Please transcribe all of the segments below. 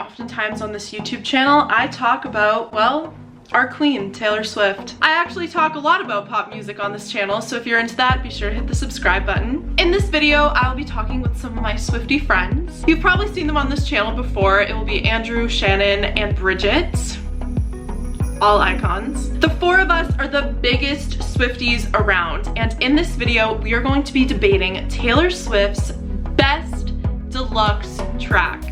oftentimes on this YouTube channel, I talk about, well, our queen, Taylor Swift. I actually talk a lot about pop music on this channel, so if you're into that, be sure to hit the subscribe button. In this video, I'll be talking with some of my Swiftie friends. You've probably seen them on this channel before. It will be Andrew, Shannon, and Bridget. All icons. The four of us are the biggest Swifties around, and in this video, we are going to be debating Taylor Swift's best deluxe track.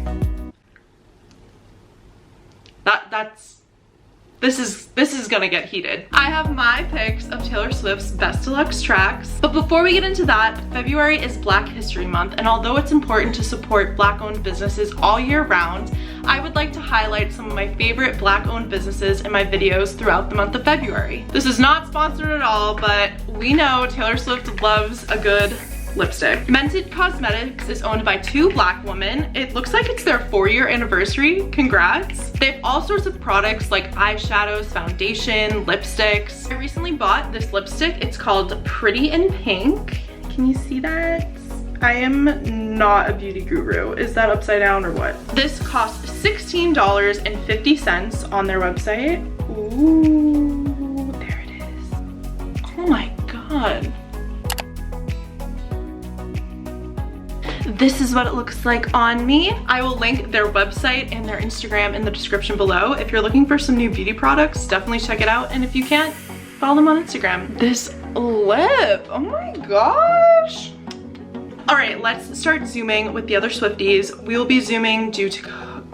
This is gonna get heated. I have my picks of Taylor Swift's best deluxe tracks. But before we get into that, February is Black History Month, and although it's important to support Black-owned businesses all year round, I would like to highlight some of my favorite Black-owned businesses in my videos throughout the month of February. This is not sponsored at all, but we know Taylor Swift loves a good lipstick. Mented Cosmetics is owned by two Black women. It looks like it's their 4-year anniversary. Congrats. They have all sorts of products like eyeshadows, foundation, lipsticks. I recently bought this lipstick. It's called Pretty in Pink. Can you see that? I am not a beauty guru. Is that upside down or what? This costs $16.50 on their website. Ooh, there it is. Oh my God. This is what it looks like on me. I will link their website and their Instagram in the description below. If you're looking for some new beauty products, definitely check it out. And if you can't, follow them on Instagram. This lip, oh my gosh. All right, let's start zooming with the other Swifties. We will be zooming due to,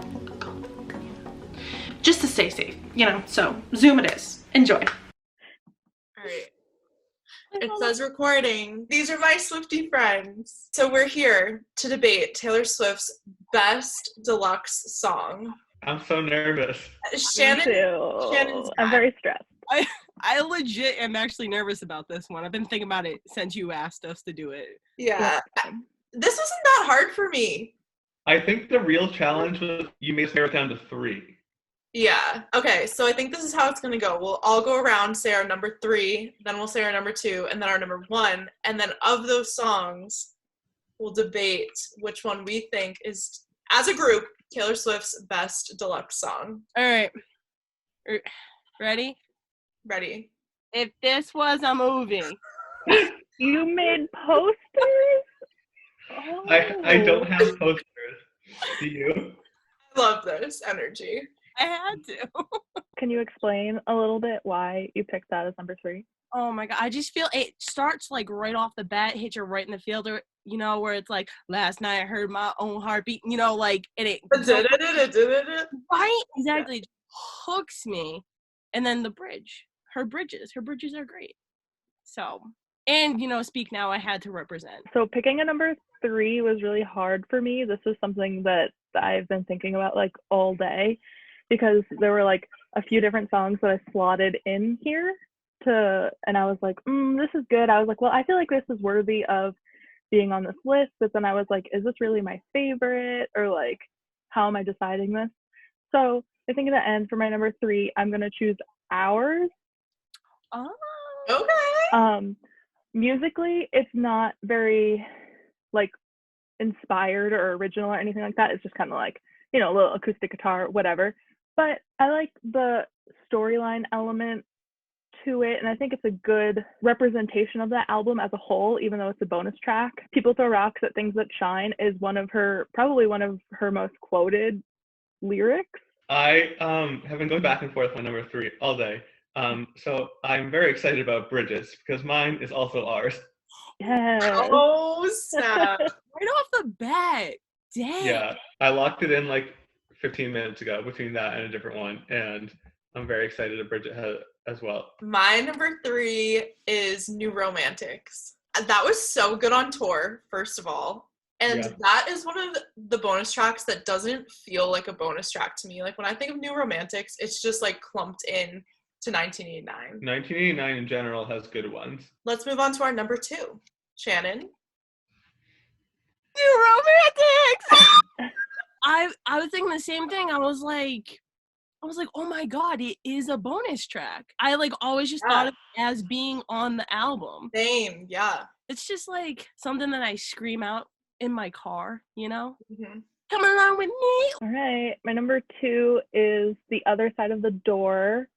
just to stay safe, you know, so zoom it is. Enjoy. All right. It says recording. These are my Swiftie friends. So we're here to debate Taylor Swift's best deluxe song. I'm so nervous. Shannon's I'm very stressed. I legit am actually nervous about this one. I've been thinking about it since you asked us to do it. Yeah. This wasn't that hard for me. I think the real challenge was you made us narrow it down to 3. Yeah. Okay, so I think this is how it's gonna go. We'll all go around, say our number 3, then we'll say our number 2, and then our number 1, and then of those songs, we'll debate which one we think is, as a group, Taylor Swift's best deluxe song. All right. Ready? Ready. If this was a movie. You made posters? Oh. I don't have posters. Do you? I love this energy. I had to. Can you explain a little bit why you picked that as number 3? Oh my God. I just feel it starts like right off the bat, hit you right in the fielder, you know, where it's like, last night I heard my own heartbeat, you know, like, and it. Right? Exactly. It hooks me. And then the bridge. Her bridges are great. So, and, you know, Speak Now, I had to represent. So picking a number 3 was really hard for me. This is something that I've been thinking about like all day, because there were like a few different songs that I slotted in here and I was like, this is good. I was like, well, I feel like this is worthy of being on this list, but then I was like, is this really my favorite, or like, how am I deciding this? So I think in the end, for my number 3, I'm gonna choose Ours. Oh, Okay. Musically, it's not very like inspired or original or anything like that. It's just kind of like, you know, a little acoustic guitar, whatever. But I like the storyline element to it, and I think it's a good representation of that album as a whole, even though it's a bonus track. People Throw Rocks at Things That Shine is probably one of her most quoted lyrics. I have been going back and forth on number 3 all day. So I'm very excited about Bridges because mine is also Ours. Yeah. Oh, snap. right off the bat. Dang. Yeah, I locked it in like 15 minutes ago between that and a different one, and I'm very excited that Bridget has as well. My number 3 is New Romantics. That was so good on tour, first of all. And Yeah. that is one of the bonus tracks that doesn't feel like a bonus track to me. Like when I think of New Romantics, it's just like clumped in to 1989. 1989 in general has good ones. Let's move on to our number 2. Shannon. New Romantics! I was thinking the same thing. I was like, oh my God, it is a bonus track. I like always just thought of it as being on the album. Same, yeah. It's just like something that I scream out in my car, you know? Mm-hmm. Come along with me. All right. My number 2 is The Other Side of the Door.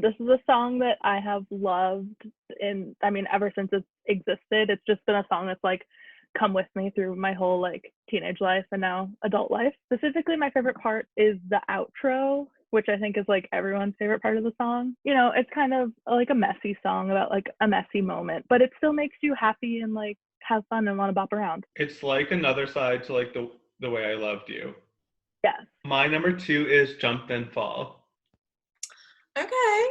This is a song that I have loved ever since it's existed. It's just been a song that's like come with me through my whole like teenage life and now adult life. Specifically, my favorite part is the outro, which I think is like everyone's favorite part of the song. You know, it's kind of like a messy song about like a messy moment, but it still makes you happy and like have fun and want to bop around. It's like another side to like the way I loved you. Yes. My number 2 is Jump Then Fall. Okay.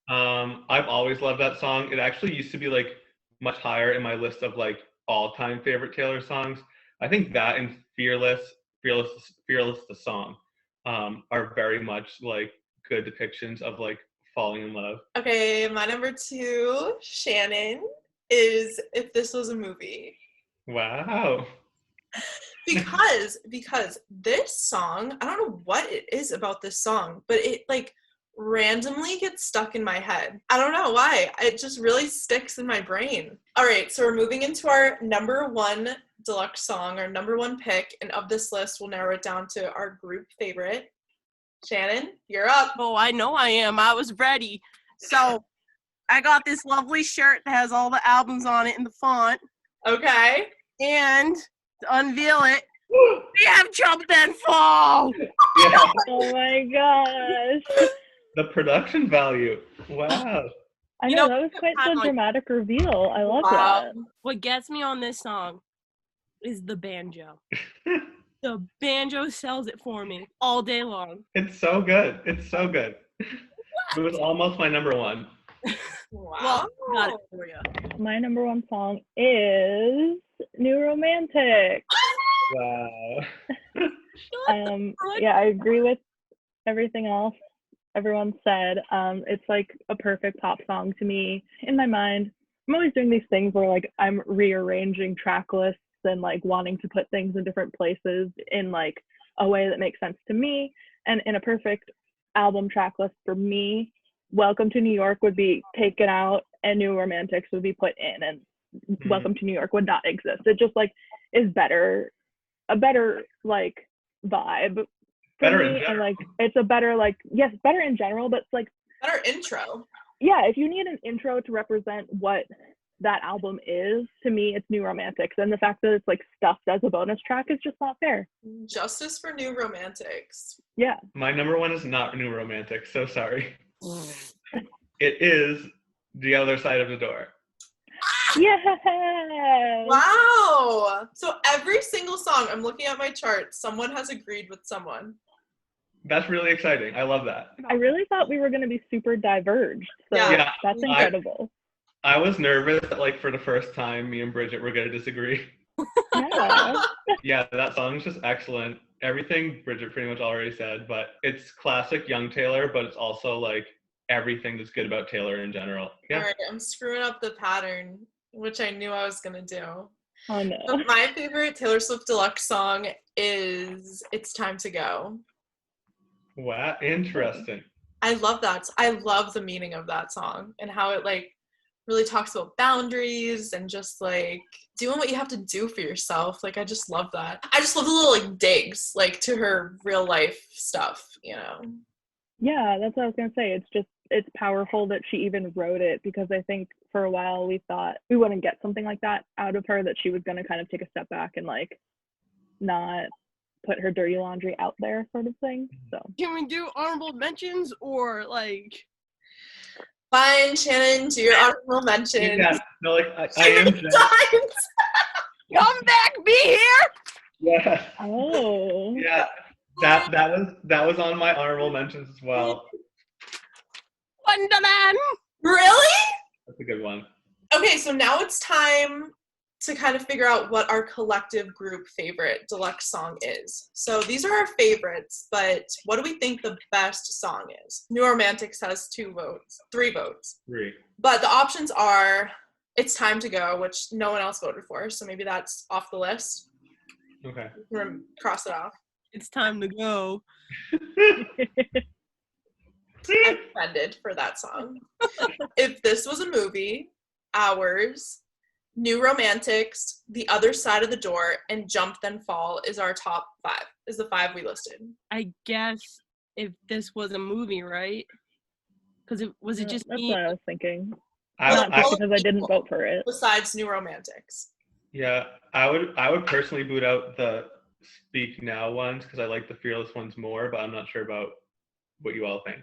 I've always loved that song. It actually used to be like much higher in my list of like all-time favorite Taylor songs. I think that and Fearless the song are very much like good depictions of like falling in love. Okay, my number 2, Shannon, is If This Was a Movie. Wow. Because this song, I don't know what it is about this song, but it like randomly gets stuck in my head. I don't know why. It just really sticks in my brain. All right, so we're moving into our number 1 deluxe song, our number 1 pick, and of this list, we'll narrow it down to our group favorite. Shannon, you're up. Oh, I know I am. I was ready. So I got this lovely shirt that has all the albums on it in the font. Okay. And to unveil it, we have Jump Then Fall. Yeah. Oh my gosh. The production value. Wow. I You know, know, that was quite I'm the like- dramatic reveal. I love Wow. that. What gets me on this song is the banjo. The banjo sells it for me all day long. It's so good. It's so good. It was almost my number 1. Wow. Well, got it for you. My number 1 song is New Romantic. Wow. Yeah, I agree with everything else everyone said. It's like a perfect pop song to me. In my mind, I'm always doing these things where like I'm rearranging track lists and like wanting to put things in different places in like a way that makes sense to me. And in a perfect album track list for me, Welcome to New York would be taken out and New Romantics would be put in, and Welcome to New York would not exist. It just like is better, a better like vibe for Better in me, and general. like it's a better like, yes, better in general, but it's like, Better intro. yeah, if you need an intro to represent what that album is, to me it's New Romantics, and the fact that it's like stuffed as a bonus track is just not fair. Justice for New Romantics. Yeah. My number 1 is not New Romantic, so sorry. It is The Other Side of the Door. Yeah. Wow. So every single song, I'm looking at my chart, someone has agreed with someone. That's really exciting. I love that. I really thought we were going to be super diverged, so Yeah. that's incredible. I was nervous that like for the first time me and Bridget were going to disagree. Yeah. Yeah, that song's just excellent. Everything Bridget pretty much already said, but it's classic young Taylor, but it's also like everything that's good about Taylor in general. Yeah. All right, I'm screwing up the pattern, which I knew I was going to do. Oh no. But my favorite Taylor Swift deluxe song is It's Time to Go. Wow, interesting. I love that. I love the meaning of that song and how it like really talks about boundaries and just like doing what you have to do for yourself. Like I just love that. I just love the little like digs like to her real life stuff, you know. Yeah, that's what I was going to say. It's powerful that she even wrote it, because I think for a while we thought we wouldn't get something like that out of her, that she was going to kind of take a step back and like not put her dirty laundry out there sort of thing. So Can we do honorable mentions or like? Fine, Shannon, do your honorable mention. Yeah, no, like I am. Times. Come back, be here. Yeah, oh yeah. That was on my honorable mentions as well. Wonderland. Really? That's a good one. Okay, so now it's time to kind of figure out what our collective group favorite deluxe song is. So these are our favorites, but what do we think the best song is? New Romantics has 3 votes. 3. But the options are It's Time to Go, which no one else voted for, so maybe that's off the list. Okay. We're gonna cross it off. It's time to go. I'm offended for that song. If This Was a Movie, Hours, New Romantics, The Other Side of the Door, and Jump Then Fall is our top 5, is the 5 we listed. I guess if this was a movie, right? Because was it just That's me? what I was thinking. I, Not I, just because I didn't vote for it. Besides New Romantics. yeah, I would personally boot out the Speak Now ones because I like the Fearless ones more, but I'm not sure about what you all think.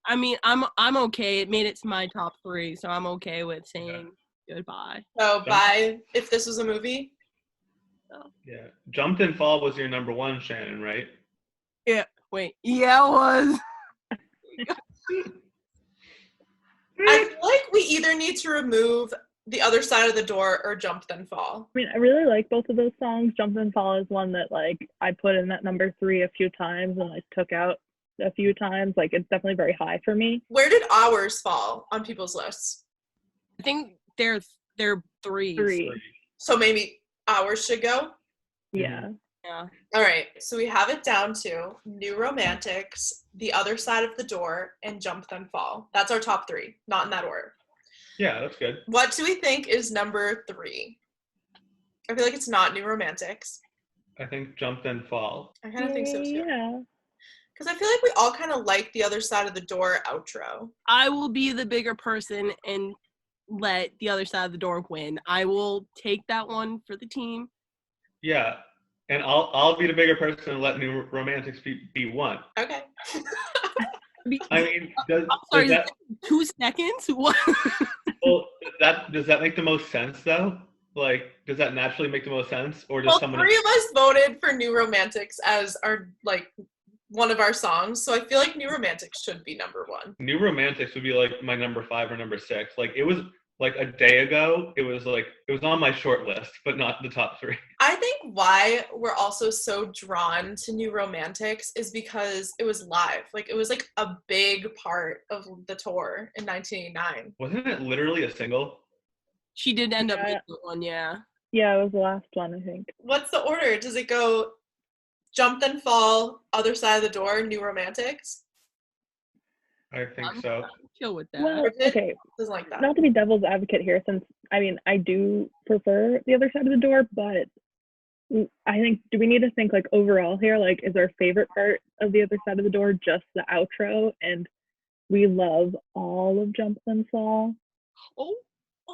I mean, I'm okay. It made it to my top 3, so I'm okay with saying goodbye. So by If This Was a Movie? Yeah. Jump and Fall was your number 1, Shannon, right? Yeah. Wait. Yeah, it was. I feel like we either need to remove The Other Side of the Door or Jump Then Fall. I mean, I really like both of those songs. Jump and Fall is one that, like, I put in that number 3 a few times and, like, took out a few times. Like, it's definitely very high for me. Where did Ours fall on people's lists? I think they're 3s. 3. So maybe Ours should go? Yeah. Yeah. All right, so we have it down to New Romantics, The Other Side of the Door, and Jump Then Fall. That's our top 3, not in that order. Yeah, that's good. What do we think is number 3? I feel like it's not New Romantics. I think Jump Then Fall. I kind of think so too. Yeah. Because I feel like we all kind of like The Other Side of the Door outro. I will be the bigger person and let The Other Side of the Door win. I will take that one for the team. Yeah, and I'll be the bigger person and let New Romantics be 1. Okay. I mean, does Sorry, that 2 seconds? What? well, does that make the most sense though? Like, does that naturally make the most sense, or does Well, someone? 3 of us voted for New Romantics as our, like, one of our songs, so I feel like New Romantics should be number 1. New Romantics would be like my number 5 or number 6. Like, it was like a day ago. It was on my short list, but not the top 3. I think why we're also so drawn to New Romantics is because it was live. Like, it was like a big part of the tour in 1989. Wasn't it literally a single? She did end up Yeah. making one, yeah. Yeah, it was the last one, I think. What's the order? Does it go Jump Then Fall, Other Side of the Door, New Romantics? I think so. I'm chill with that. Well, Bridget okay, doesn't like that. not to be devil's advocate here, since, I mean, I do prefer The Other Side of the Door, but I think, do we need to think, like, overall here? Like, is our favorite part of The Other Side of the Door just the outro, and we love all of Jump Then Fall? Oh,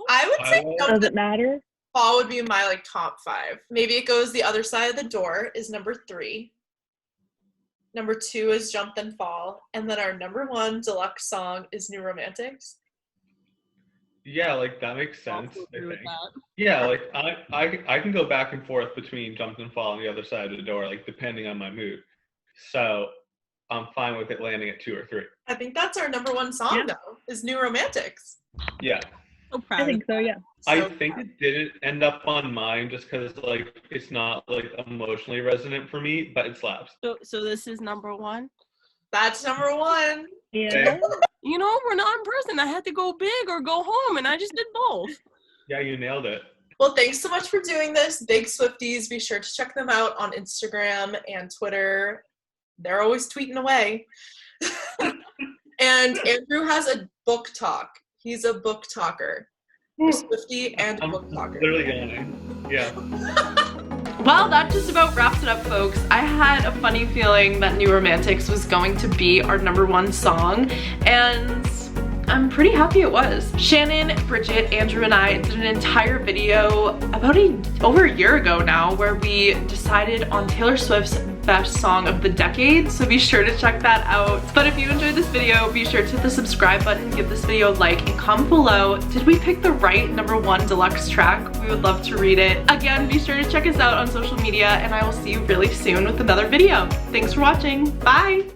I would say Jump Does Then it matter? Fall would be my, like, top 5. Maybe it goes The Other Side of the Door is number 3. Number 2 is Jump Then Fall. And then our number 1 deluxe song is New Romantics. Yeah, like that makes sense. also I agree with think. that. Yeah, like I can go back and forth between Jump and Fall and The Other Side of the Door, like depending on my mood. So I'm fine with it landing at 2 or 3. I think that's our number 1 song, Yeah. though, is New Romantics. Yeah. So proud I think of so, that. yeah. I So- think it didn't end up on mine just because like it's not like emotionally resonant for me, but it slaps. So this is number 1. That's number 1. Yeah. You know, we're not in person. I had to go big or go home, and I just did both. Yeah, you nailed it. Well, thanks so much for doing this, Big Swifties. Be sure to check them out on Instagram and Twitter. They're always tweeting away. And Andrew has a book talk. He's a book talker. A Swiftie and a I'm book talker. literally yawning. Yeah. Well, that just about wraps it up, folks. I had a funny feeling that New Romantics was going to be our number 1 song, and I'm pretty happy it was. Shannon, Bridget, Andrew, and I did an entire video about over a year ago now where we decided on Taylor Swift's best song of the decade, so be sure to check that out. But if you enjoyed this video, be sure to hit the subscribe button, give this video a like, and comment below, did we pick the right number 1 deluxe track? We would love to read it. Again, be sure to check us out on social media, and I will see you really soon with another video. Thanks for watching. Bye!